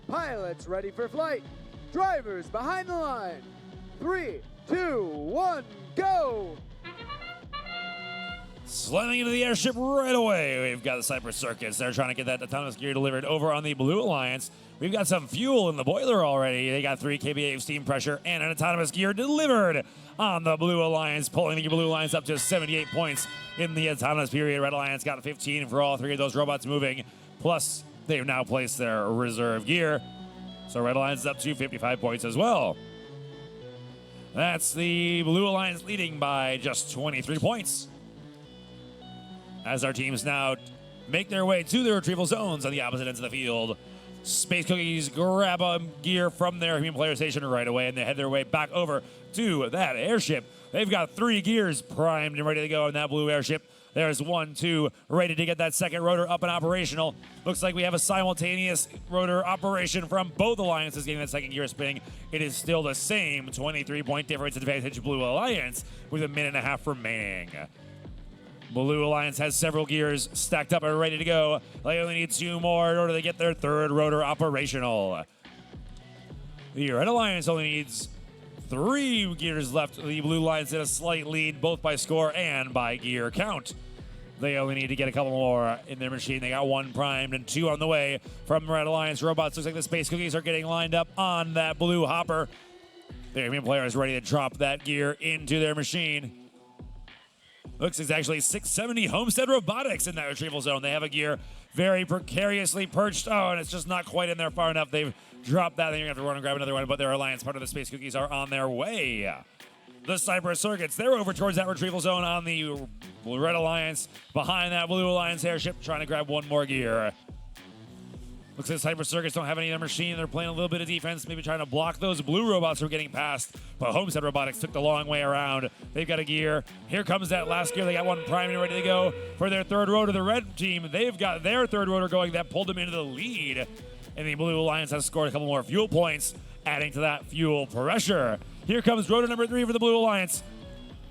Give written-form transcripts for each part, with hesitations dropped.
Pilots ready for flight. Drivers behind the line. 3, 2, 1, go! Slamming into the airship right away. We've got the Cypress Circuits. They're trying to get that autonomous gear delivered over on the Blue Alliance. We've got some fuel in the boiler already. They got 3 kVA of steam pressure and an autonomous gear delivered on the Blue Alliance, pulling the Blue Alliance up to 78 points in the autonomous period. Red Alliance got 15 for all 3 of those robots moving. Plus, they've now placed their reserve gear. So Red Alliance is up to 55 points as well. That's the Blue Alliance leading by just 23 points. As our teams now make their way to their retrieval zones on the opposite ends of the field. Space Cookies grab a gear from their human player station right away, and they head their way back over to that airship. They've got 3 gears primed and ready to go in that blue airship. There's 1, 2, ready to get that second rotor up and operational. Looks like we have a simultaneous rotor operation from both alliances getting that second gear spinning. It is still the same 23-point difference advantage Blue Alliance with a minute and a half remaining. Blue Alliance has several gears stacked up and ready to go. They only need 2 more in order to get their third rotor operational. The Red Alliance only needs 3 gears left. The Blue Alliance in a slight lead, both by score and by gear count. They only need to get a couple more in their machine. They got 1 primed and 2 on the way from Red Alliance robots. Looks like the Space Cookies are getting lined up on that blue hopper. Their human player is ready to drop that gear into their machine. Looks it's actually 670 Homestead Robotics in that retrieval zone. They have a gear very precariously perched. Oh, and it's just not quite in there far enough. They've dropped that. Then you're going to have to run and grab another one, but their alliance part of the Space Cookies are on their way. The Cypress Circuits, they're over towards that retrieval zone on the Red Alliance, behind that Blue Alliance airship, trying to grab 1 more gear. Looks like the Cypress Circuits don't have any other machine. They're playing a little bit of defense, maybe trying to block those blue robots from getting past. But Homestead Robotics took the long way around. They've got a gear. Here comes that last gear. They got 1 primed and ready to go for their third rotor. The red team, they've got their third rotor going. That pulled them into the lead. And the Blue Alliance has scored a couple more fuel points, adding to that fuel pressure. Here comes rotor number 3 for the Blue Alliance.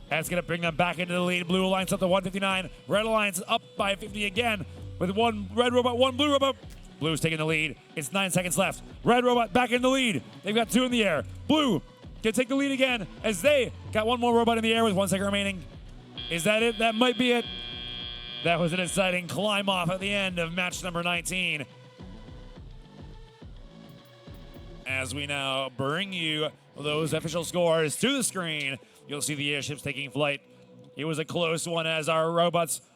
That's going to bring them back into the lead. Blue Alliance up to 159. Red Alliance up by 50 again with 1 red robot, 1 blue robot. Blue's taking the lead. It's 9 seconds left. Red robot back in the lead. They've got 2 in the air. Blue can take the lead again as they got 1 more robot in the air with 1 second remaining. Is that it? That might be it. That was an exciting climb off at the end of match number 19. As we now bring you those official scores to the screen, you'll see the airships taking flight. It was a close one as our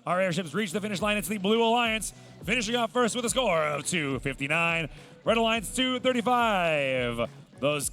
airships reached the finish line. It's the Blue Alliance finishing off first with a score of 259. Red Alliance 235. Those